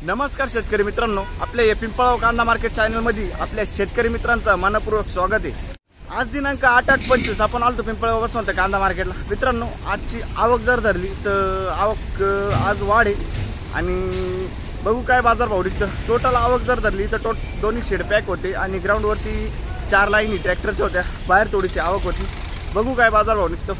नमस्कार शेतकरी मित्रांनो, आपल्या या पिंपळगाव कांदा मार्केट चॅनल मध्ये आपल्या शेतकरी मित्रांचं मनपूर्वक स्वागत आहे। आज दिनांक 8/8/25 आपण आलतो पिंपळगाव वसंत कांदा मार्केटला। मित्रांनो, आजची आवक जर धरली तर आवक आज वाढ आहे आणि बघू काय बाजार भाव निघतं। टोटल आवक जर धरली तर दोन्ही शेड पॅक होते आणि ग्राउंड वरती 4 लाईनी ट्रॅक्टरच्या होत्या, बाहेर थोडीशी आवक होती। बघू काय बाजार भाव निघतो।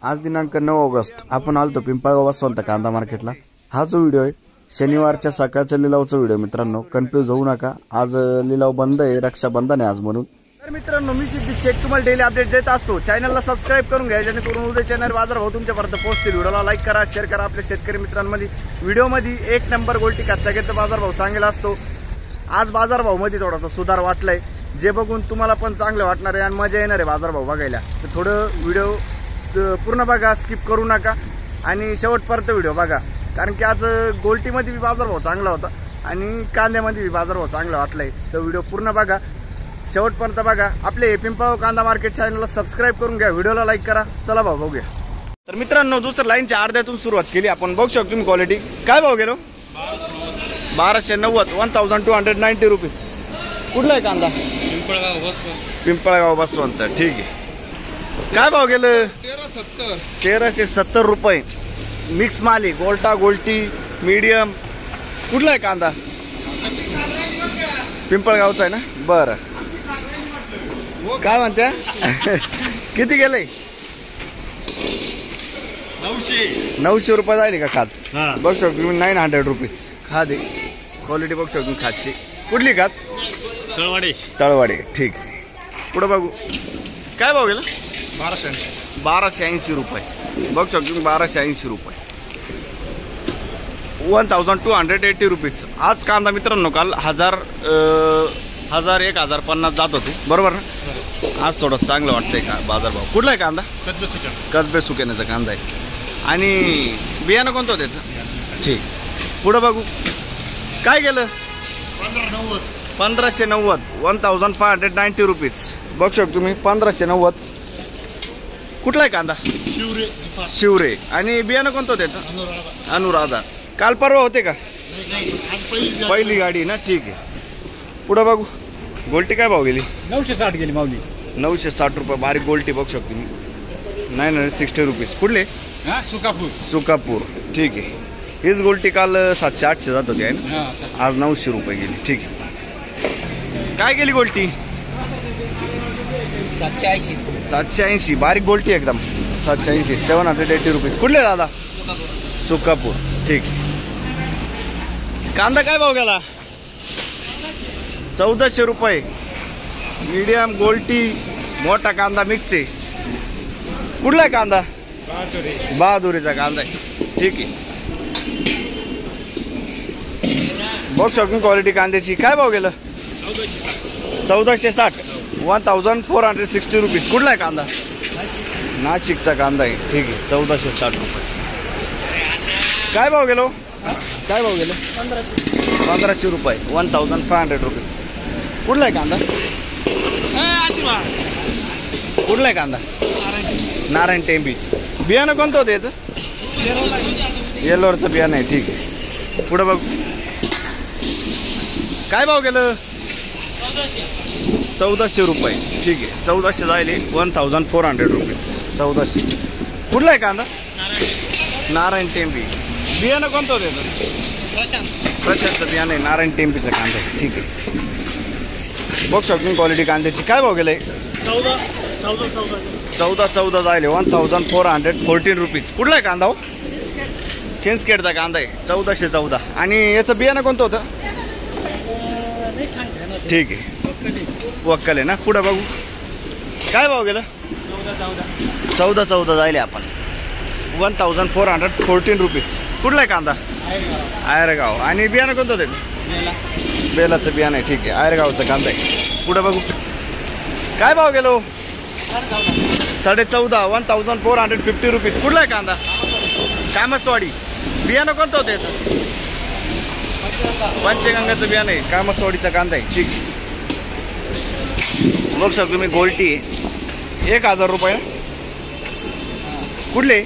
आज दिनांक 9 ऑगस्ट आपण आलतो पिंपळगाव वसंत कांदा मार्केटला। हा जो व्हिडिओ आहे शनिवारच्या सकाळच्या लिलावचा व्हिडिओ। मित्रांनो, कन्फ्यूज होऊ नका, आज लिलाव बंद आहे, रक्षाबंधन आहे आज म्हणून। तर मित्रांनो, मी सिद्दीक शेख तुम्हाला डेली अपडेट देत असतो। चॅनलला सबस्क्राइब करून घ्या जेणेकरून उद्या चॅनल बाजार भाव तुमच्यापर्यंत पोहोचतील। व्हिडिओला लाईक करा, शेअर करा। आपल्या शेतकरी मित्रांमध्ये व्हिडिओमध्ये 1 नंबर गोल्टी कच्चागेचा बाजार भाव सांगेला असतो। आज बाजार भाव मध्ये थोडासा सुधार वाटलाय, जे बघून तुम्हाला पण चांगलं वाटणार आहे आणि मजा येणार आहे बाजार भाव बघायला। तर थोडं व्हिडिओ पूर्ण बघा, स्किप करू नका आणि शेवटपर्यंत व्हिडिओ बघा, कारण की आज गोल्टीमध्ये बाजार भाव चांगला होता आणि कांद्यामध्ये बाजार भाव चांगला वाटलाय। तर व्हिडिओ पूर्ण बघा, शेवटपर्यंत बघा। आपले पिंपळगाव कांदा मार्केट चॅनलला सबस्क्राइब करून घ्या, व्हिडिओला लाईक करा। चला भाव बघूया। तर मित्रांनो, दुसऱ्या लाईनच्या अर्ध्यातून सुरुवात केली आपण। बघू शकतो तुम्ही क्वालिटी काय भाव गेलो? 1290 1290 रुपीज। कुठला आहे कांदा? पिंपळगाव बसवंत। ठीक आहे। काय भाव गेलं? 1370 रुपये। मिक्स माल आहे, गोल्टा गोल्टी मीडियम। कुठला आहे कांदा? पिंपळगावचा आहे ना? बरं, काय म्हणत्या? किती गेलंय? 900 रुपये जाईल का खात? बघू शकतो तुम्ही 900 रुपीज खाद आहे। क्वालिटी बघू शकतो खादची। कुठली खात? तळवाडी। ठीक आहे। पुढे बघू काय भाव गेला? 1280 रुपये। बघू शकतो तुम्ही 1280 रुपये। 1280 रुपीज। आज कांदा मित्रांनो काल 1050 जात होते, बरोबर ना? आज थोडं चांगलं वाटतंय का बाजार भाव? कुठला आहे कांदा? कसबे सुकेण्याचा कांदा आहे। आणि बियाणं कोणतं त्याचं? ठीक। पुढं बघू काय गेलं? 1590 1590 रुपीज। बघू शकतो तुम्ही 1590। कुठला आहे कांदा? शिवरे। आणि बियाणं कोणतं त्याचं? अनुराधा। काल परवा होते का? पहिली गाडी ना? ठीक आहे। पुढे बघू गोल्टी काय भाव गेली? 960 गेली माऊली। 960 रुपये बारीक गोल्टी बघू शकतो मी। 960 रुपीज। कुठले? सुकापूर। ठीक आहे। हीच गोल्टी काल 700-800 जात होती आहे ना? आज 900 रुपये गेली। ठीक आहे। काय गेली गोल्टी? 780 बारीक गोल्टी एकदम 780 780 रुपीज। कुठले दादा? सुकापूर। ठीक आहे। कांदा काय भाव गेला? 1400 रुपये। मीडियम गोल्टी मोठा कांदा मिक्स आहे। कुठला आहे कांदा? बहादुरीचा कांदा आहे। ठीक आहे। बघू शकतो क्वालिटी कांद्याची। काय भाव गेलं? 1460 1460 रुपीज। कुठला आहे कांदा? नाशिकचा कांदा आहे। ठीक आहे। 1460 रुपये। काय भाव गेलो? काय भाव गेलो? 1500 रुपये। 1500 रुपीज। कुठला आहे कांदा? कुठला आहे कांदा? नारायण टेंबी। बियाणं कोणतं होतं याचं? येलोरचं बियाणं आहे। ठीक आहे। पुढे बघ काय भाव गेलं? 1400 रुपये। ठीक आहे। 1400 जायले 1400 रुपीज। 1400। कुठला आहे कांदा? नारायण टेंबी। बियाणं कोणतं होतं याचं? प्रशांतचं बियाणं आहे, नारायण टेंबीचं कांदा आहे। ठीक आहे। बघू शकतो क्वालिटी कांद्याची। काय भाव गेलाय? 14 जायले 1414 रुपीज। कुठला आहे कांदा? हो, चिंचखेडचा कांदा आहे। 1414। आणि याचं बियाणं कोणतं होतं? ठीक आहे। वक्कल आहे ना? पुढे बघू काय भाव गेलं? 14 जायले आपण 1414 रुपीज। कुठला आहे कांदा? आयरगाव। आणि बियाणं कोणतं त्याचं? बेलाचं बियाणं आहे। ठीक आहे। आयरगावचं कांदा आहे। पुढे बघू काय भाव गेलो? 14.5 1450 रुपीज। कुठला आहे कांदा? कामसवाडी। बियाणं कोणतं होतं याचं? पंचगंगाचं बियाणं आहे, कामसवाडीचा कांदा आहे। ठीक आहे। बघू शकतो तुम्ही गोल्टी आहे 1000 रुपये। कुठले?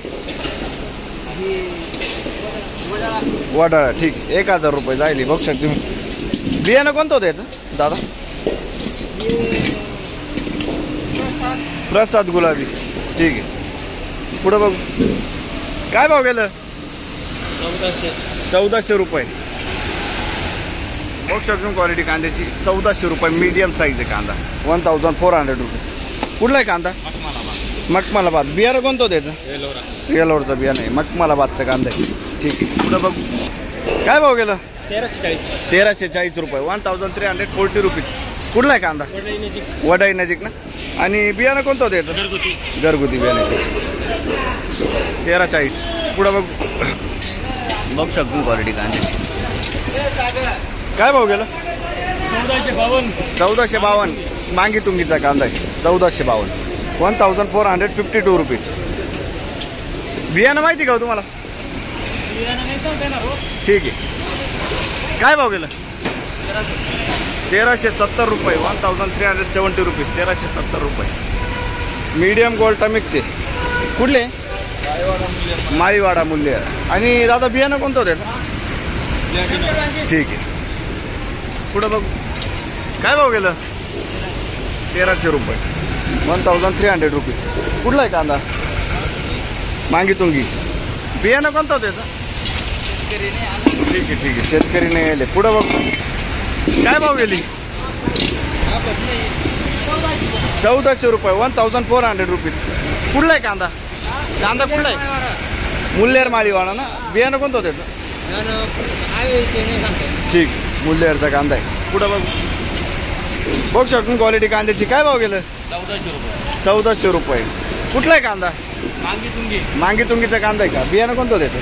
वडाळा ठीक 1000 रुपये जाईल बघू शकता तुम्ही. बियाणं कोणतं होतं याचं दादा? प्रसाद गुलाबी ठीक आहे. पुढं बघू काय भाव गेलं? 1400 रुपये बघू शकतो क्वालिटी कांद्याची. 1400 रुपये मीडियम साईज आहे कांदा. 1400 रुपये. कुठला आहे कांदा? मखमलाबाद. बियाणं कोणतं होतं त्याचं? येलोरचं बियाणं आहे. मखमलाबादचं कांदा आहे ठीक आहे. पुढं बघू काय भाव गेलं? 1340 रुपये. 1340 रुपीज. कुठला आहे कांदा? वडाई नजीक ना. आणि बियाणं कोणतं होतं याचं? घरगुती बियाणं आहे 1340. पुढं बघू शकतो क्वालिटी कांद्याची. काय भाव गेलं? 1452. मांगी तुंगीचा कांदा आहे 1452. 1452 रुपीज. बियाणं माहिती का तुम्हाला? ठीक आहे. काय भाव गेलं? 1370 रुपये. 1370 रुपीज. 1370 रुपये. मीडियम गोल्टा मिक्स आहे. कुठले? माळीवाडा मूल्य. आणि दादा बियाणं कोणतं होतं त्याचं? ठीक आहे. पुढं बघू काय भाव गेलं? 1300 रुपये. 1300 रुपीज. कुठला आहे कांदा? मांगी तुंगी. बियाणं कोणतं होतं त्याचं? ठीक आहे. शेतकरी नाही आले. पुढं बघू काय भाव गेली? 1400 रुपये. 1400 रुपीज. कुठला आहे कांदा? कांदा कुठला आहे? मुल्लेर माळीवाडा ना. बियाणं कोणतं होतं त्याचं? ठीक मुल्लेरचा कांदा आहे. पुढं बघू शकतो क्वालिटी कांद्याची. काय भाव गेलं? 1400 रुपये. कुठला आहे कांदा? मांगी तुंगीचा कांदा आहे का? बियाणं कोणतं होतं त्याचं?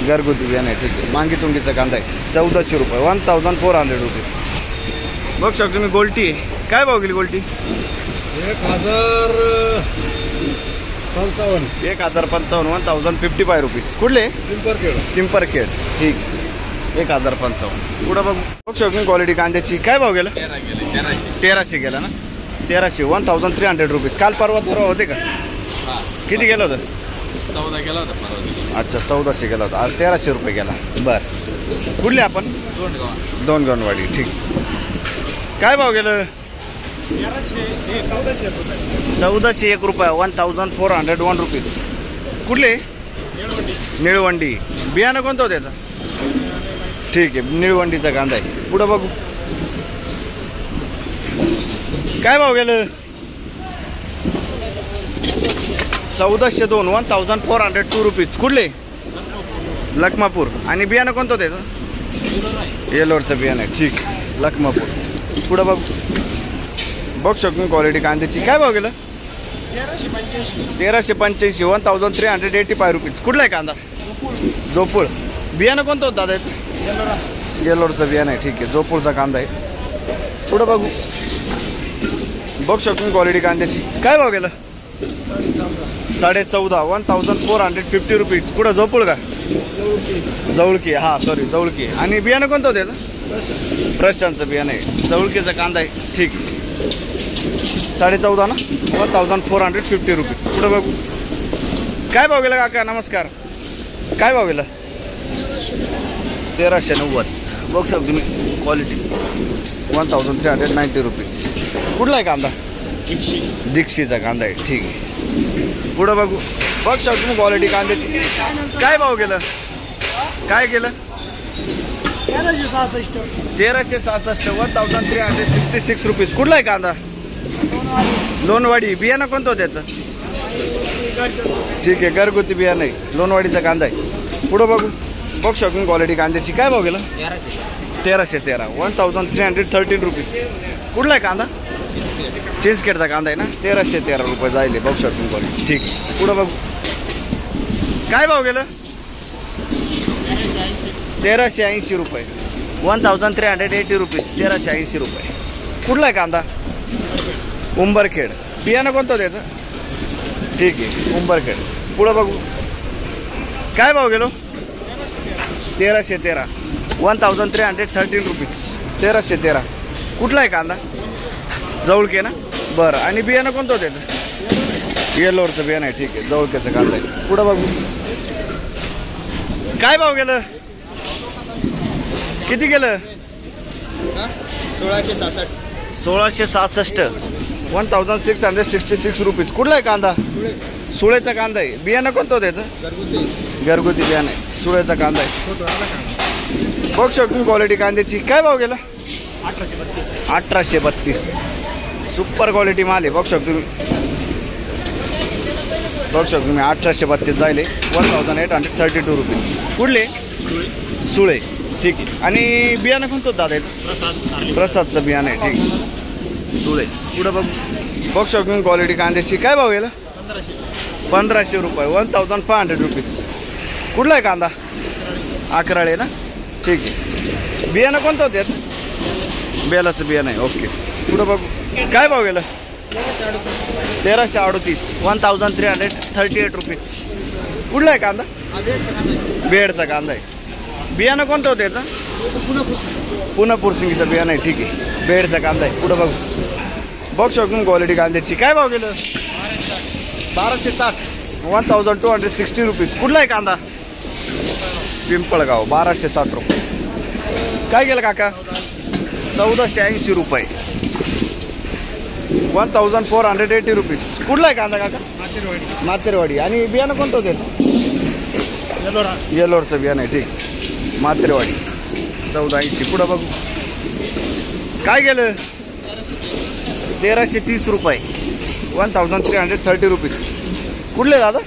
घरगुती बियाणं आहे ठीक आहे. मांगी तुंगीचा कांदा आहे 1400 रुपये. 1400 रुपये. बघू शकतो तुम्ही गोल्टी आहे. काय भाव गेली गोल्टी? 1055. 1055. 1055 रुपीज. कुठले? पिंपरखेड ठीक 1055. पुढं बघू शकतो क्वालिटी कांद्याची. काय भाव गेला? 1300 गेला ना. 1300. 1300 रुपीज. काल परवा होते का? किती गेलं होतं? 14 गेला होता. अच्छा 1400 गेला होता. आज 1300 रुपये गेला. बरं कुठले आपण? दोनगणवाडी ठीक. काय भाव गेलं? 1401 रुपये. 1401 रुपीज. कुठले? निळवंडी. बियाणं कोणतं होतं त्याचं? ठीक आहे निळवंडीचा कांदा आहे. पुढं बघू काय भाव गेलं? 1402. 1402 रुपीज. कुठले? लखमापूर. आणि बियाणं कोणतं होतं त्याचं? येलोरचं बियाणं आहे ठीक लखमापूर. पुढं बघू शकतो क्वालिटी कांद्याची. काय भाव गेलं? 1385. 1385 रुपीज. कुठला आहे कांदा? जोपूळ. बियाणं कोणतं होतं दादा याचं? येलोरचं बियाणं आहे ठीक आहे. जोपूळचा कांदा आहे. पुढं बघू शकतो क्वालिटी कांद्याची. काय भाव गेलं? 14.5. 1450 रुपीज. कुठं जोपूळ का? जवळकी. हा सॉरी जवळकी. आणि बियाणं कोणतं होतं याचं? प्रशांतचं बियाणं आहे. जवळकीचा कांदा आहे ठीक 14.5 ना. 1450 रुपीज. पुढं बघू काय भाव गेला काका? नमस्कार. काय भाव गेला? 1390. बघू शकतो तुम्ही क्वालिटी. 1390 रुपीज. कुठला आहे कांदा? दीक्षीचा कांदा आहे ठीक आहे. पुढं बघू शकतो तुम्ही क्वालिटी कांद्याची. काय भाव गेलं? काय गेलं? 1366. 1366 रुपीज. कुठला आहे कांदा? लोणवाडी. बियाणं कोणतं होतं त्याचं? ठीक आहे घरगुती बियाणं आहे. लोणवाडीचा कांदा आहे. पुढं बघू शकतो क्वालिटी कांद्याची. काय भाव गेला? 1313. 1313 रुपीज. कुठला आहे कांदा? चिंचखेडचा कांदा आहे ना. 1313 रुपये जाईल बघू शकतो क्वालिटी ठीक. पुढं बघू काय भाव गेलं? 1380 रुपये. 1380 रुपीज. 1380 रुपये. कुठला आहे कांदा? उंबरखेड. बियाणं कोणतं त्याचं? ठीक आहे उंबरखेड. पुढं बघू काय भाव गेलो? 1313. 1313 रुपीज. 1313. कुठला आहे कांदा? जवळके ना. बरं आणि बियाणं कोणतं त्याचं? येलोरचं बियाणं आहे ठीक आहे. जवळकेचं कांदा आहे. पुढं बघू काय भाव गेलं? किती गेलं? 1666 1666 रुपीज. कुठला आहे कांदा? सुळेचा कांदा आहे. बियाणं कोणतं त्याचं? घरगुती बियाणं आहे. सुळेचा कांदा आहे. बघ शकतो क्वालिटी कांद्याची. काय भाव गेला? 1832. सुपर क्वालिटी माल आहे. बघ शकतो तुम्ही. बघ शकतो तुम्ही 1832 जायले 1832 रुपीज. कुठले? सुळे. ठीक आहे. आणि बियाणं कोणतं दादा याचं? प्रसादचं बियाणं आहे. ठीक आहे. सुळे. पुढं बघ. बघ शकतो तुम्ही क्वालिटी कांद्याची. काय भाव गेला? 1500 रुपये. 1500 रुपीज. कुठला आहे कांदा? अकराळे ना. ठीक आहे. बियाणं कोणतं होतं याचं? बेलाचं बियाणं आहे. ओके. पुढं बघ. काय भाव गेला? 1338. 1338 रुपीज. कुठला आहे कांदा? बेडचा कांदा आहे. बियाणं कोणतं होतं याचं? पुन्हा पुरसिंगीचं बियाणं आहे. ठीक आहे. बेडचा कांदा आहे. पुढं बघ. बघ शकून क्वालिटी कांद्याची. काय भाव गेलं? 1260. 1260 रुपीज. कुठला आहे कांदा? पिंपळगाव. 1260 रुपये. काय गेलं काका? 1480 रुपये. 1480 रुपीज. कुठला आहे कांदा काका? मातेरवाडी. आणि बियाणं कोणतं होतं त्याचं? येलोरचं बियाणं आहे. ठीक. मातेरवाडी. 1480. पुढं बघू. काय गेलं? 1330 रुपये. 1330 रुपीज. कुठले दादा?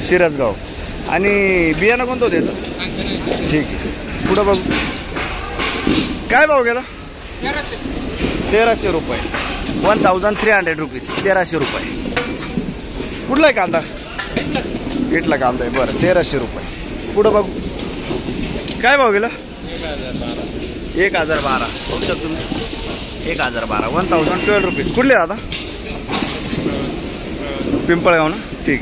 शिरसगाव. आणि बियाणं कोणतं होतं त्याचं? ठीक आहे. पुढं बघू. काय भाव गेला? 1300 रुपये. 1300 रुपीज. 1300 रुपये. कुठला आहे कांदा? इथला कांदा आहे. बरं. 1300 रुपये. पुढं बघू. काय भाव गेला? 1012. बघू शकतो तुम्ही. 1012. 1012 रुपीज. कुठले दादा? पिंपळगाव ना. ठीक.